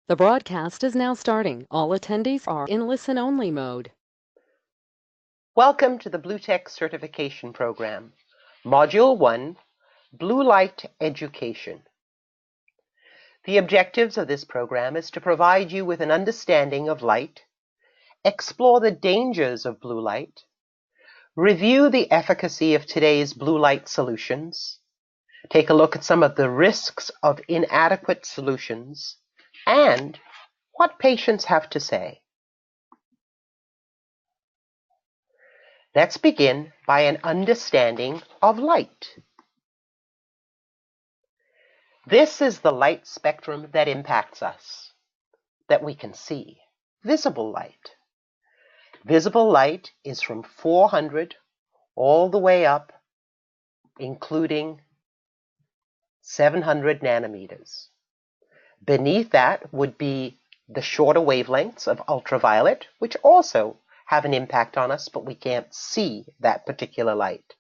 The broadcast is now starting. All attendees are in listen-only mode. Welcome to the BluTech Certification Program, Module 1, Blue Light Education. The objectives of this program is to provide you with an understanding of light, explore the dangers of blue light, review the efficacy of today's blue light solutions, take a look at some of the risks of inadequate solutions, and what patients have to say. Let's begin by an understanding of light. This is the light spectrum that impacts us, that we can see. Visible light. Visible light is from 400 all the way up, including 700 nanometers. Beneath that would be the shorter wavelengths of ultraviolet, which also have an impact on us, but we can't see that particular light.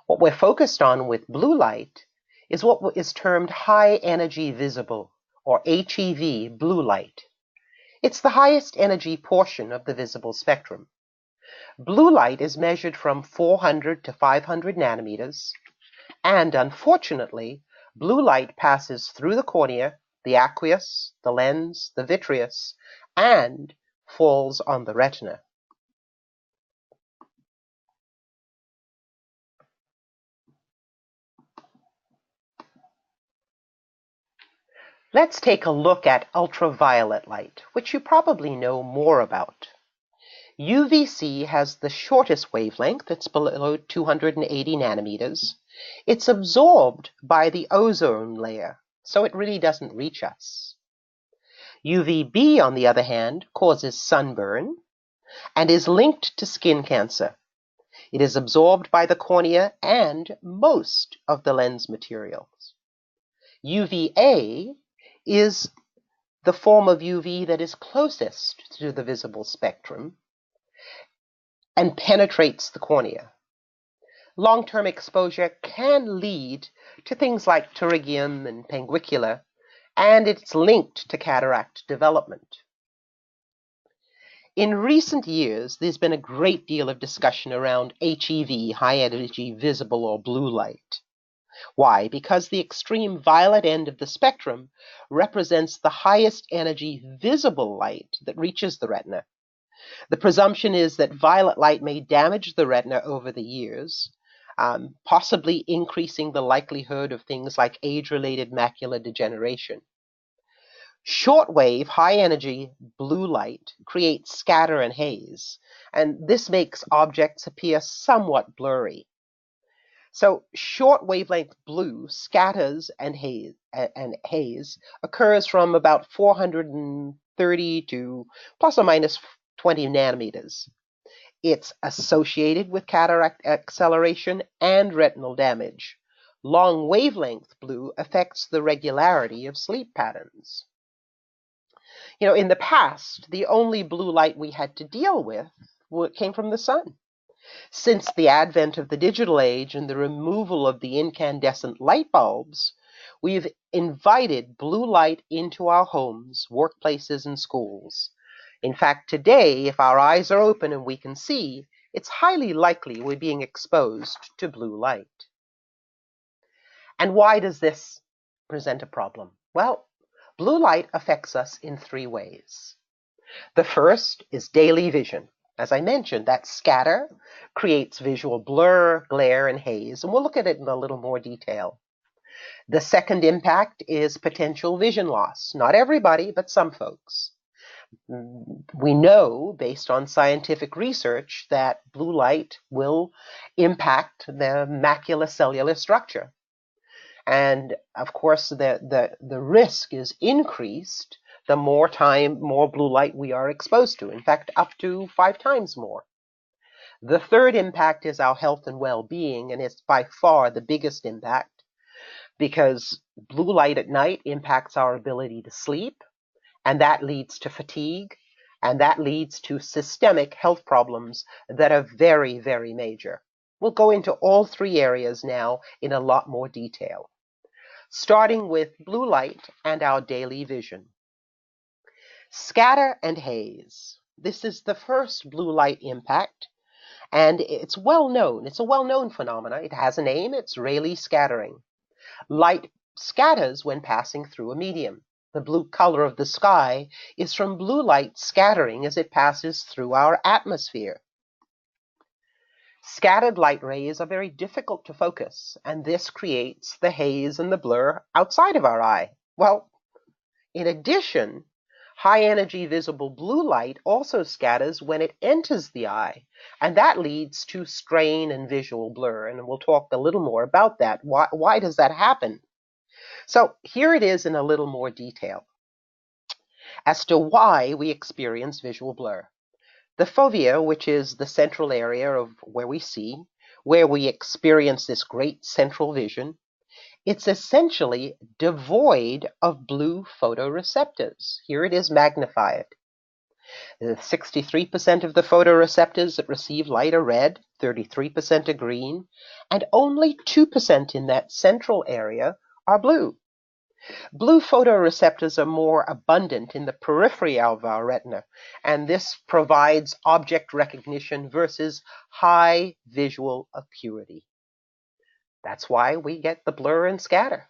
What we're focused on with blue light is what is termed high energy visible, or HEV blue light. It's the highest energy portion of the visible spectrum. Blue light is measured from 400 to 500 nanometers, and unfortunately, blue light passes through the cornea, the aqueous, the lens, the vitreous, and falls on the retina. Let's take a look at ultraviolet light, which you probably know more about. UVC has the shortest wavelength. It's below 280 nanometers. It's absorbed by the ozone layer, so it really doesn't reach us. UVB, on the other hand, causes sunburn and is linked to skin cancer. It is absorbed by the cornea and most of the lens materials. UVA is the form of UV that is closest to the visible spectrum and penetrates the cornea. Long-term exposure can lead to things like pterygium and panguicula, and it's linked to cataract development. In recent years, there's been a great deal of discussion around HEV, high energy visible or blue light. Why? Because the extreme violet end of the spectrum represents the highest energy visible light that reaches the retina. The presumption is that violet light may damage the retina over the years, possibly increasing the likelihood of things like age-related macular degeneration. Shortwave, high-energy blue light creates scatter and haze, and this makes objects appear somewhat blurry. So short wavelength blue scatters and haze occurs from about 430 to plus or minus 20 nanometers. It's associated with cataract acceleration and retinal damage. Long wavelength blue affects the regularity of sleep patterns. In the past, the only blue light we had to deal with came from the sun. Since the advent of the digital age and the removal of the incandescent light bulbs, we've invited blue light into our homes, workplaces, and schools. In fact, today, if our eyes are open and we can see, it's highly likely we're being exposed to blue light. And why does this present a problem? Well, blue light affects us in three ways. The first is daily vision. As I mentioned, that scatter creates visual blur, glare, and haze, and we'll look at it in a little more detail. The second impact is potential vision loss. Not everybody, but some folks. We know, based on scientific research, that blue light will impact the maculocellular structure. And of course, the risk is increased the more blue light we are exposed to. In fact, up to 5 times more. The third impact is our health and well-being, and it's by far the biggest impact because blue light at night impacts our ability to sleep, and that leads to fatigue, and that leads to systemic health problems that are very, very major. We'll go into all three areas now in a lot more detail, starting with blue light and our daily vision. Scatter and haze. This is the first blue light impact, and it's well known. It's a well-known phenomenon. It has a name. It's Rayleigh scattering. Light scatters when passing through a medium. The blue color of the sky is from blue light scattering as it passes through our atmosphere. Scattered light rays are very difficult to focus, and this creates the haze and the blur outside of our eye. Well, in addition, high-energy visible blue light also scatters when it enters the eye, and that leads to strain and visual blur, and we'll talk a little more about that. Why does that happen? So here it is in a little more detail as to why we experience visual blur. The fovea, which is the central area of where we see, where we experience this great central vision, it's essentially devoid of blue photoreceptors. Here it is magnified. 63% of the photoreceptors that receive light are red, 33% are green, and only 2% in that central area are blue. Blue photoreceptors are more abundant in the periphery of our retina, and this provides object recognition versus high visual acuity. That's why we get the blur and scatter.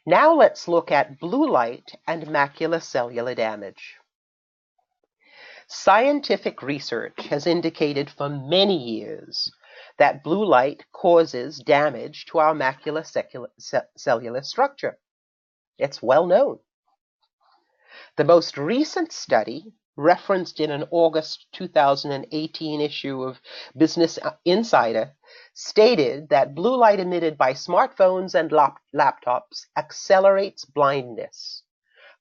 Now let's look at blue light and macular cellular damage. Scientific research has indicated for many years that blue light causes damage to our macular cellular structure. It's well known. The most recent study, referenced in an August 2018 issue of Business Insider, stated that blue light emitted by smartphones and laptops accelerates blindness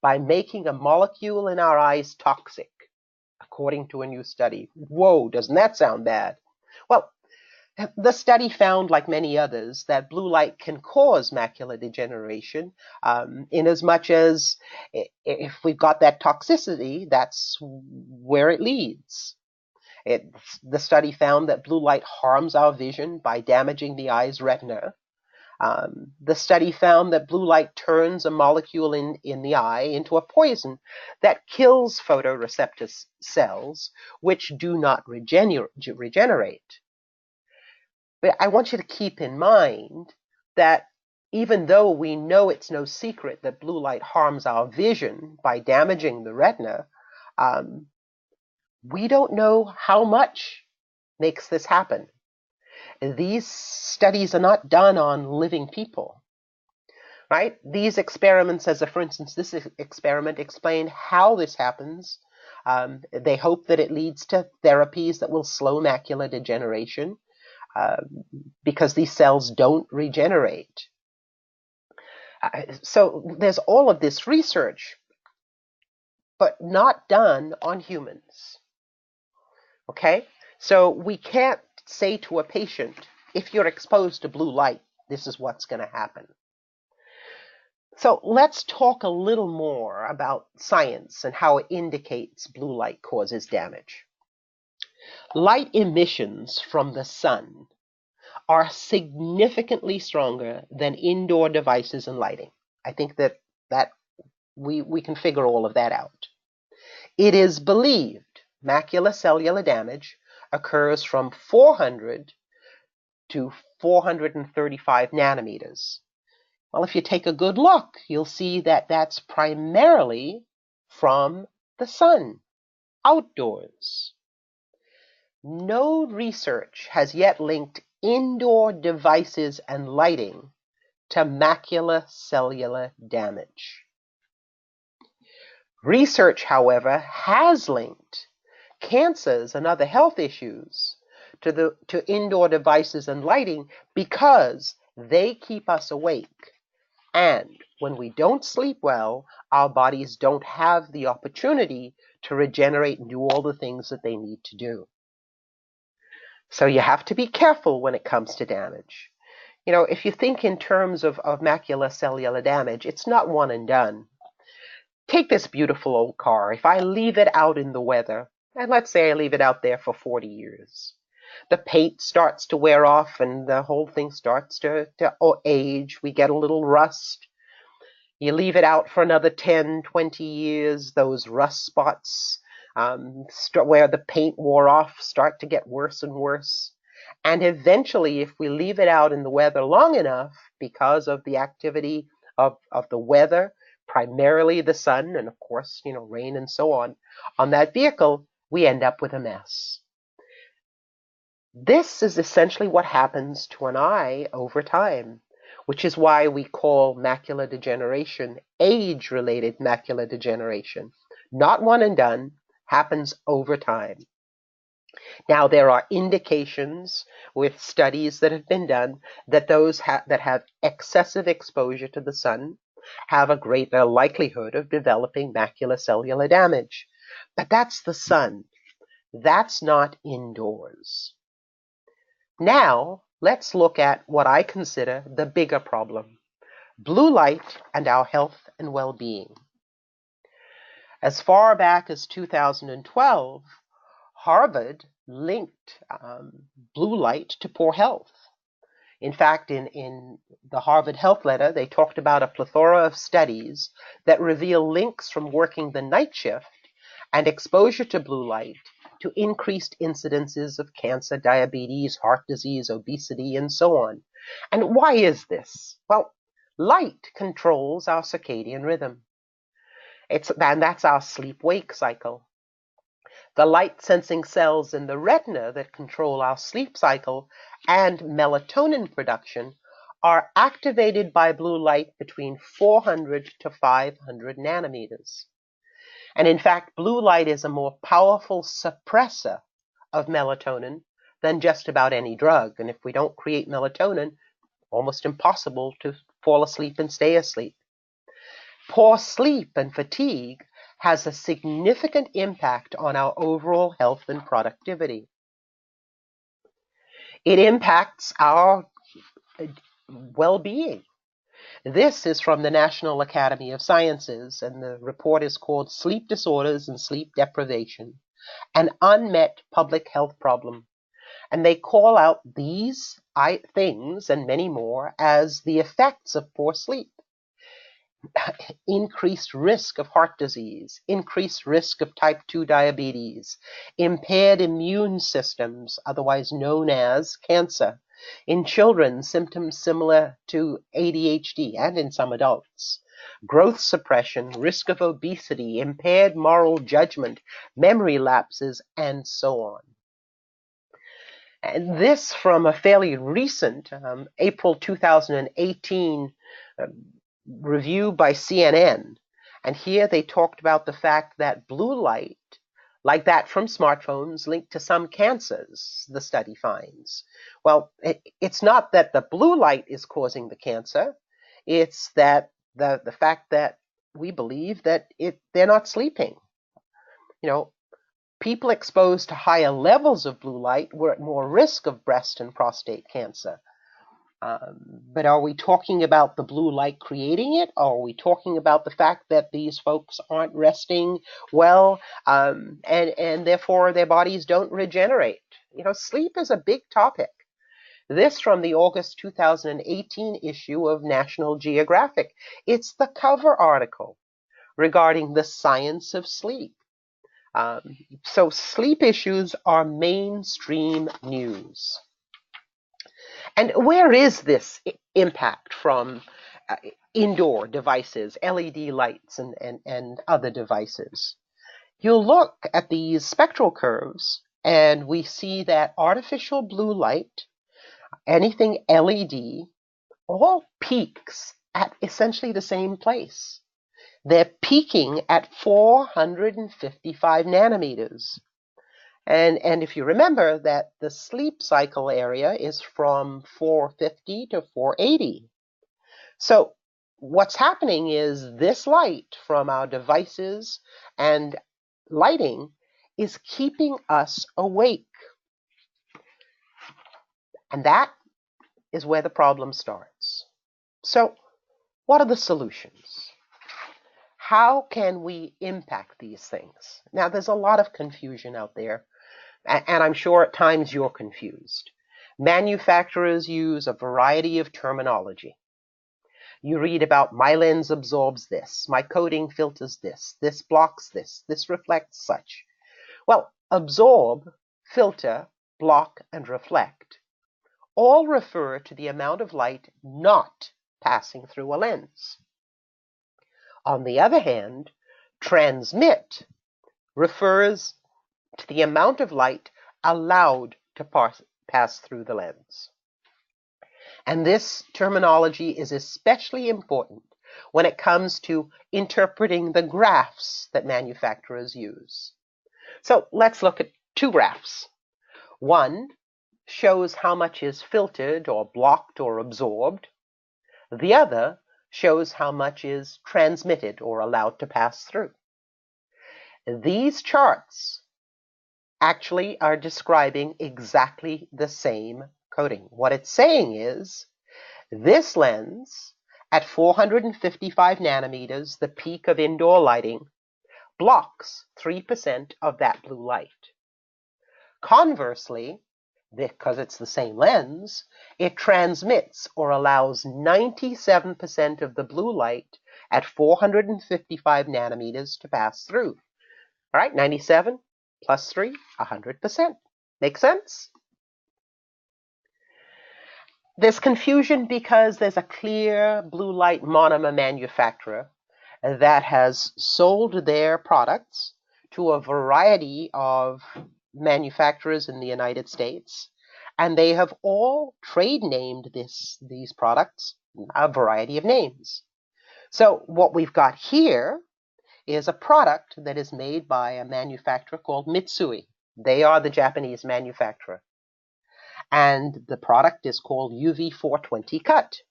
by making a molecule in our eyes toxic, according to a new study. Whoa, doesn't that sound bad? Well, the study found, like many others, that blue light can cause macular degeneration, in as much as if we've got that toxicity, that's where it leads. The study found that blue light harms our vision by damaging the eye's retina. The study found that blue light turns a molecule in the eye into a poison that kills photoreceptor cells, which do not regenerate. But I want you to keep in mind that even though we know it's no secret that blue light harms our vision by damaging the retina, we don't know how much makes this happen. These studies are not done on living people, right? These experiments, for instance, this experiment explained how this happens. They hope that it leads to therapies that will slow macular degeneration, because these cells don't regenerate. So there's all of this research, but not done on humans. Okay? So we can't say to a patient, if you're exposed to blue light, this is what's going to happen. So let's talk a little more about science and how it indicates blue light causes damage. Light emissions from the sun are significantly stronger than indoor devices and lighting. I think that we can figure all of that out. It is believed macular cellular damage occurs from 400 to 435 nanometers. Well, if you take a good look, you'll see that that's primarily from the sun, outdoors. No research has yet linked indoor devices and lighting to macular cellular damage. Research, however, has linked cancers and other health issues to indoor devices and lighting because they keep us awake. And when we don't sleep well, our bodies don't have the opportunity to regenerate and do all the things that they need to do. So you have to be careful when it comes to damage. You know, if you think in terms of macular cellular damage, it's not one and done. Take this beautiful old car. If I leave it out in the weather, and let's say I leave it out there for 40 years, the paint starts to wear off and the whole thing starts to age. We get a little rust. You leave it out for another 10, 20 years, those rust spots where the paint wore off start to get worse and worse. And eventually, if we leave it out in the weather long enough, because of the activity of the weather, primarily the sun, and of course, rain and so on that vehicle, we end up with a mess. This is essentially what happens to an eye over time, which is why we call macular degeneration age-related macular degeneration. Not one and done, happens over time. Now, there are indications with studies that have been done that those that have excessive exposure to the sun have a greater likelihood of developing macular cellular damage. But that's the sun. That's not indoors. Now, let's look at what I consider the bigger problem: blue light and our health and well-being. As far back as 2012, Harvard linked blue light to poor health. In fact, in the Harvard Health Letter, they talked about a plethora of studies that reveal links from working the night shift and exposure to blue light to increased incidences of cancer, diabetes, heart disease, obesity, and so on. And why is this? Well, light controls our circadian rhythm. And that's our sleep-wake cycle. The light-sensing cells in the retina that control our sleep cycle and melatonin production are activated by blue light between 400 to 500 nanometers. And in fact, blue light is a more powerful suppressor of melatonin than just about any drug. And if we don't create melatonin, almost impossible to fall asleep and stay asleep. Poor sleep and fatigue has a significant impact on our overall health and productivity. It impacts our well-being. This is from the National Academy of Sciences, and the report is called Sleep Disorders and Sleep Deprivation, an Unmet Public Health Problem. And they call out these things and many more as the effects of poor sleep. Increased risk of heart disease, increased risk of type 2 diabetes, impaired immune systems, otherwise known as cancer. In children, symptoms similar to ADHD, and in some adults. Growth suppression, risk of obesity, impaired moral judgment, memory lapses, and so on. And this from a fairly recent April 2018 review by CNN. And here they talked about the fact that blue light, like that from smartphones, linked to some cancers, the study finds. Well, it's not that the blue light is causing the cancer. It's that the fact that we believe that they're not sleeping. People exposed to higher levels of blue light were at more risk of breast and prostate cancer. But are we talking about the blue light creating it? Or are we talking about the fact that these folks aren't resting well, and therefore their bodies don't regenerate? Sleep is a big topic. This from the August 2018 issue of National Geographic. It's the cover article regarding the science of sleep. So sleep issues are mainstream news. And where is this impact from indoor devices, LED lights, and other devices? You'll look at these spectral curves, and we see that artificial blue light, anything LED, all peaks at essentially the same place. They're peaking at 455 nanometers. And if you remember that the sleep cycle area is from 450 to 480. So what's happening is this light from our devices and lighting is keeping us awake. And that is where the problem starts. So what are the solutions? How can we impact these things? Now, there's a lot of confusion out there, and I'm sure at times you're confused. Manufacturers use a variety of terminology. You read about my lens absorbs this, my coating filters this blocks this reflects such. Well, absorb, filter, block, and reflect all refer to the amount of light not passing through a lens. On the other hand, transmit refers to the amount of light allowed to pass through the lens. And this terminology is especially important when it comes to interpreting the graphs that manufacturers use. So let's look at two graphs. One shows how much is filtered or blocked or absorbed. The other shows how much is transmitted or allowed to pass through. These charts actually are describing exactly the same coating. What it's saying is this lens at 455 nanometers, the peak of indoor lighting, blocks 3% of that blue light. Conversely, because it's the same lens, it transmits or allows 97% of the blue light at 455 nanometers to pass through. All right, 97 plus 3, 100%. Make sense? There's confusion because there's a clear blue light monomer manufacturer that has sold their products to a variety of manufacturers in the United States, and they have all trade named these products a variety of names. So what we've got here is a product that is made by a manufacturer called Mitsui. They are the Japanese manufacturer. And the product is called UV420 cut.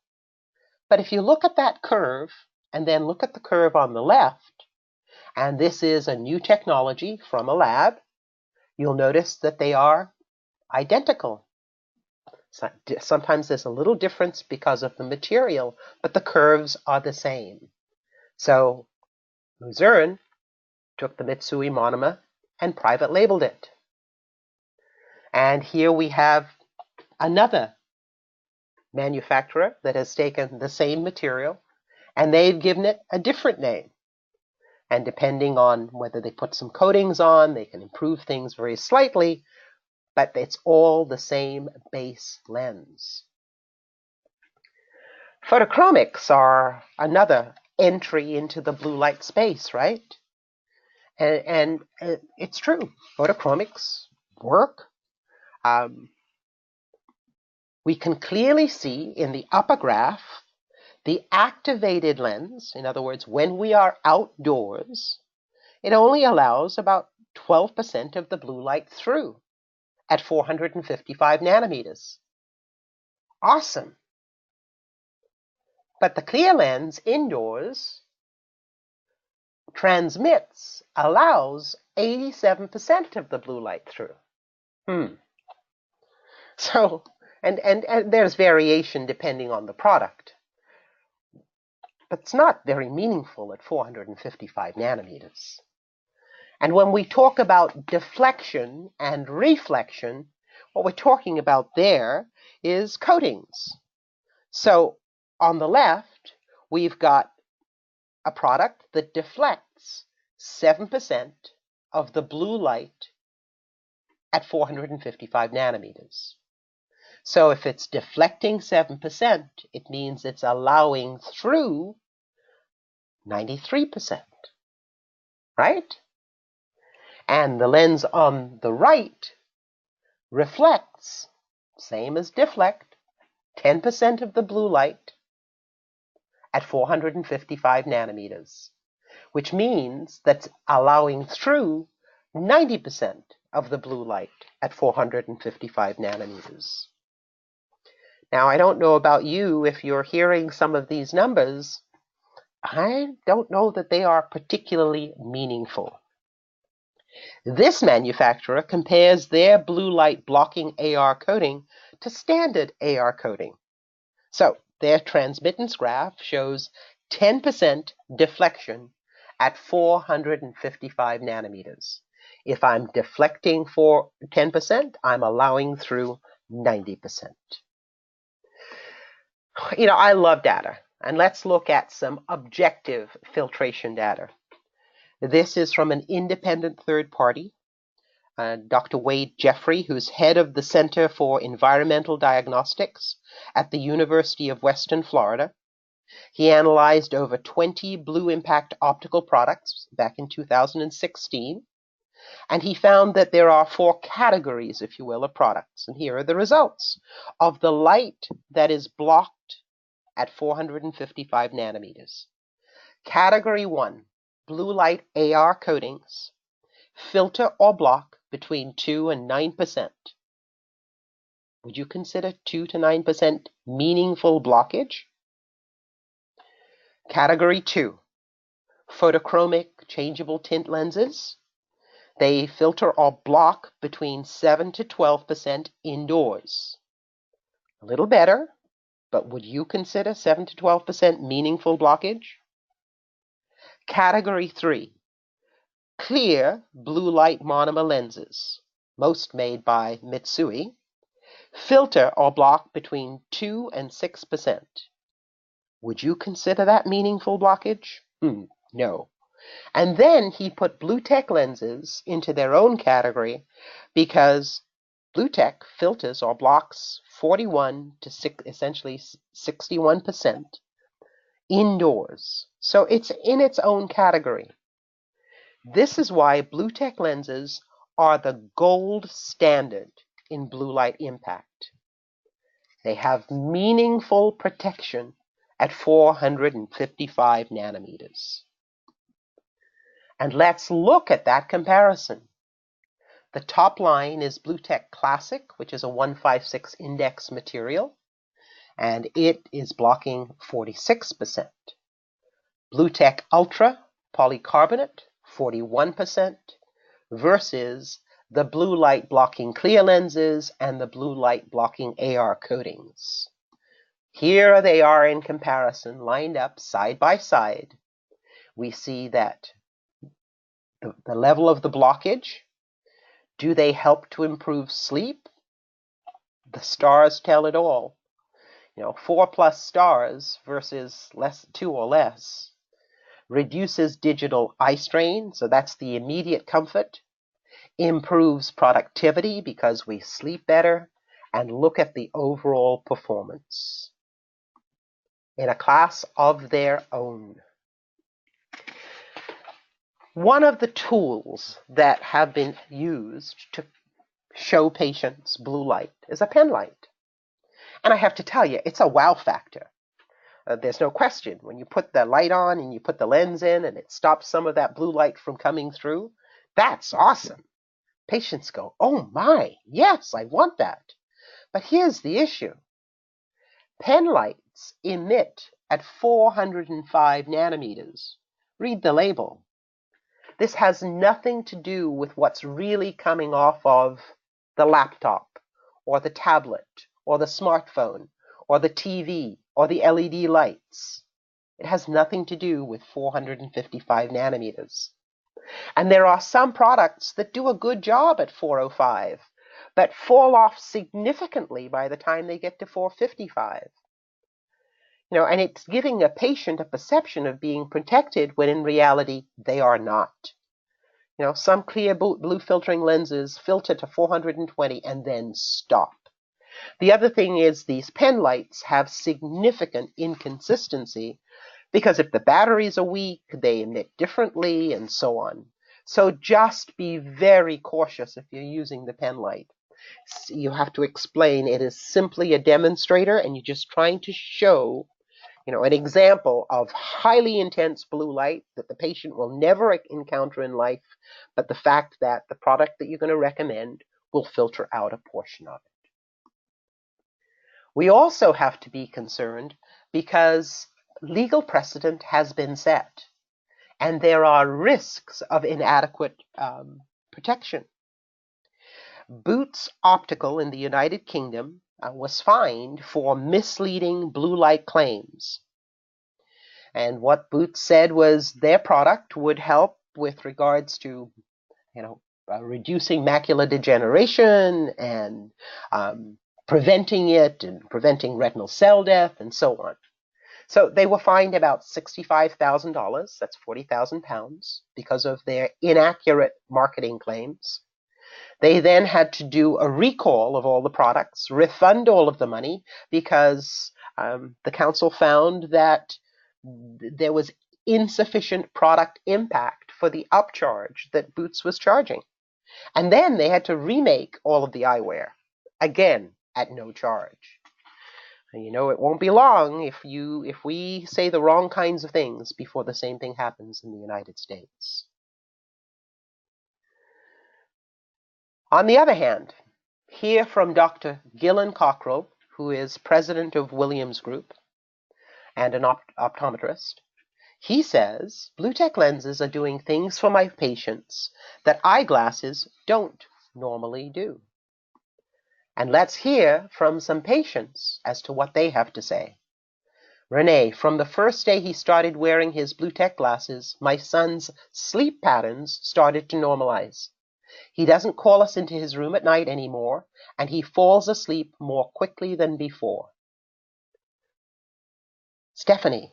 But if you look at that curve and then look at the curve on the left, and this is a new technology from a lab, you'll notice that they are identical. Sometimes there's a little difference because of the material, but the curves are the same. So Luzerne took the Mitsui monomer and private labeled it. And here we have another manufacturer that has taken the same material and they've given it a different name. And depending on whether they put some coatings on, they can improve things very slightly, but it's all the same base lens. Photochromics are another entry into the blue light space, right? And it's true. Photochromics work. We can clearly see in the upper graph the activated lens. In other words, when we are outdoors, it only allows about 12% of the blue light through at 455 nanometers. Awesome. But the clear lens indoors transmits, allows 87% of the blue light through. So, and there's variation depending on the product. But it's not very meaningful at 455 nanometers. And when we talk about deflection and reflection, what we're talking about there is coatings. So on the left, we've got a product that deflects 7% of the blue light at 455 nanometers. So if it's deflecting 7%, it means it's allowing through 93%, right? And the lens on the right reflects, same as deflect, 10% of the blue light at 455 nanometers, which means that's allowing through 90% of the blue light at 455 nanometers. Now, I don't know about you, if you're hearing some of these numbers, I don't know that they are particularly meaningful. This manufacturer compares their blue light blocking AR coating to standard AR coating. So their transmittance graph shows 10% deflection at 455 nanometers. If I'm deflecting for 10%, I'm allowing through 90%. You know, I love data. And let's look at some objective filtration data. This is from an independent third party, Dr. Wade Jeffrey, who's head of the Center for Environmental Diagnostics at the University of Western Florida. He analyzed over 20 Blue Impact optical products back in 2016, and he found that there are 4 categories, if you will, of products. And here are the results of the light that is blocked at 455 nanometers. Category 1, blue light AR coatings, filter or block between 2 and 9%. Would you consider 2 to 9% meaningful blockage? Category 2, photochromic changeable tint lenses. They filter or block between 7 to 12% indoors. A little better, but would you consider 7 to 12% meaningful blockage? Category 3, clear blue light monomer lenses, most made by Mitsui, filter or block between 2 and 6%. Would you consider that meaningful blockage? No. And then he put BluTech lenses into their own category because BluTech filters or blocks 41 to essentially 61% indoors. So it's in its own category. This is why BluTech lenses are the gold standard in blue light impact. They have meaningful protection at 455 nanometers. And let's look at that comparison. The top line is BluTech Classic, which is a 156 index material, and it is blocking 46%. BluTech Ultra polycarbonate, 41%, versus the blue light blocking clear lenses and the blue light blocking AR coatings. Here they are in comparison, lined up side by side. We see that the level of the blockage, do they help to improve sleep? The stars tell it all. 4+ stars versus 2 or less. Reduces digital eye strain, so that's the immediate comfort. Improves productivity because we sleep better, and look at the overall performance. In a class of their own. One of the tools that have been used to show patients blue light is a pen light. And I have to tell you, it's a wow factor. There's no question. When you put the light on and you put the lens in and it stops some of that blue light from coming through, that's awesome. Patients go, oh my, yes, I want that. But here's the issue. Pen lights emit at 405 nanometers. Read the label. This has nothing to do with what's really coming off of the laptop, or the tablet, or the smartphone, or the TV, or the LED lights. It has nothing to do with 455 nanometers. And there are some products that do a good job at 405, but fall off significantly by the time they get to 455. And it's giving a patient a perception of being protected when in reality they are not. Some clear blue filtering lenses filter to 420 and then stop. The other thing is these pen lights have significant inconsistency because if the batteries are weak, they emit differently and so on. So just be very cautious if you're using the pen light. You have to explain it is simply a demonstrator and you're just trying to show an example of highly intense blue light that the patient will never encounter in life, but the fact that the product that you're going to recommend will filter out a portion of it. We also have to be concerned because legal precedent has been set, and there are risks of inadequate protection. Boots Optical in the United Kingdom was fined for misleading blue light claims. And what Boots said was their product would help with regards to, reducing macular degeneration and preventing it and preventing retinal cell death and so on. So they were fined about $65,000, that's 40,000 pounds, because of their inaccurate marketing claims. They then had to do a recall of all the products, refund all of the money, because the council found that there was insufficient product impact for the upcharge that Boots was charging. And then they had to remake all of the eyewear, again, at no charge. And you know, it won't be long if we say the wrong kinds of things before the same thing happens in the United States. On the other hand, hear from Dr. Gillen Cockrell, who is president of Williams Group and an optometrist. He says, BluTech lenses are doing things for my patients that eyeglasses don't normally do. And let's hear from some patients as to what they have to say. Renee, from the first day he started wearing his BluTech glasses, my son's sleep patterns started to normalize. He doesn't call us into his room at night anymore, and he falls asleep more quickly than before. Stephanie,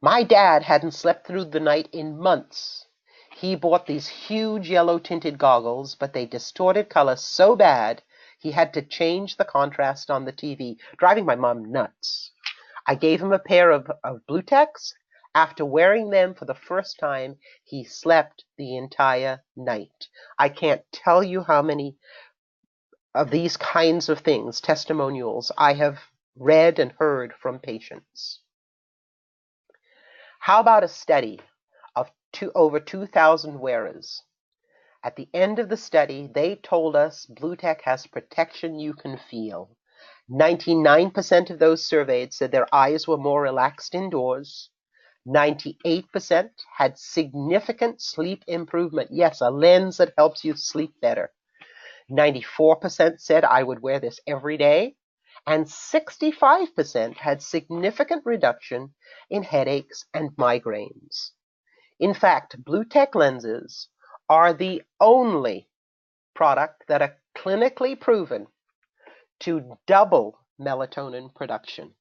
my dad hadn't slept through the night in months. He bought these huge yellow-tinted goggles, but they distorted color so bad he had to change the contrast on the TV, driving my mom nuts. I gave him a pair of BluTechs. After wearing them for the first time, he slept the entire night. I can't tell you how many of these kinds of things, testimonials, I have read and heard from patients. How about a study of over 2,000 wearers? At the end of the study, they told us BluTech has protection you can feel. 99% of those surveyed said their eyes were more relaxed indoors. 98% had significant sleep improvement. Yes, a lens that helps you sleep better. 94% said I would wear this every day. And 65% had significant reduction in headaches and migraines. In fact, BluTech lenses are the only product that are clinically proven to double melatonin production.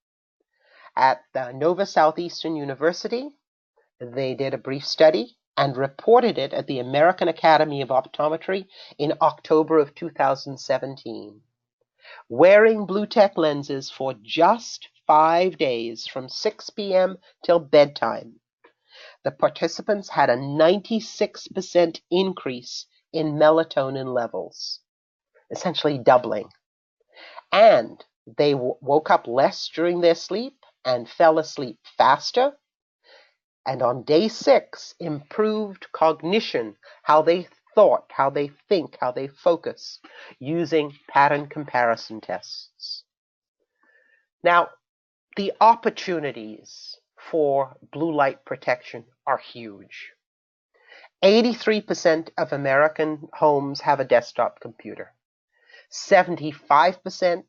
At Nova Southeastern University, they did a brief study and reported it at the American Academy of Optometry in October of 2017. Wearing BluTech lenses for just 5 days from 6 p.m. till bedtime, the participants had a 96% increase in melatonin levels, essentially doubling. And they woke up less during their sleep and fell asleep faster. And on day 6, improved cognition, how they thought, how they think, how they focus, using pattern comparison tests. Now, the opportunities for blue light protection are huge. 83% of American homes have a desktop computer. 75%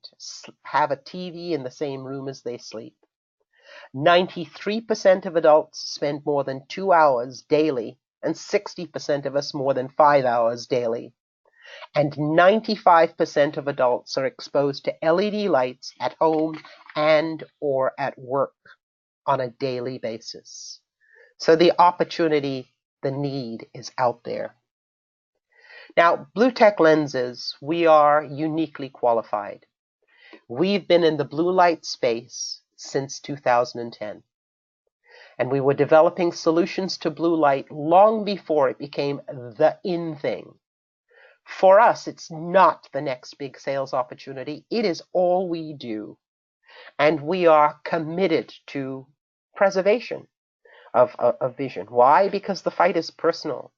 have a TV in the same room as they sleep. 93% of adults spend more than 2 hours daily, and 60% of us more than 5 hours daily. And 95% of adults are exposed to LED lights at home and or at work on a daily basis. So the opportunity, the need is out there. Now, BluTech lenses, we are uniquely qualified. We've been in the blue light space since 2010. And we were developing solutions to blue light long before it became the in thing. For us, it's not the next big sales opportunity. It is all we do. And we are committed to preservation of vision. Why? Because the fight is personal.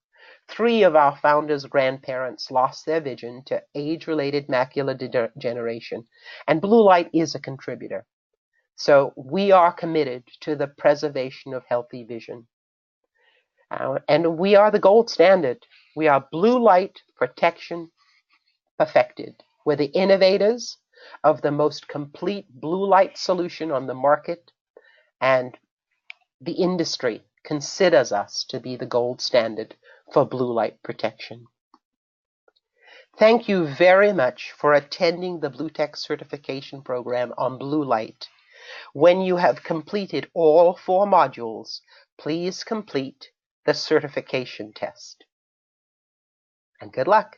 3 of our founders' grandparents lost their vision to age-related macular degeneration, and blue light is a contributor. So we are committed to the preservation of healthy vision. And we are the gold standard. We are blue light protection perfected. We're the innovators of the most complete blue light solution on the market, and the industry considers us to be the gold standard for blue light protection. Thank you very much for attending the BluTech certification program on blue light. When you have completed all 4 modules, please complete the certification test. And good luck!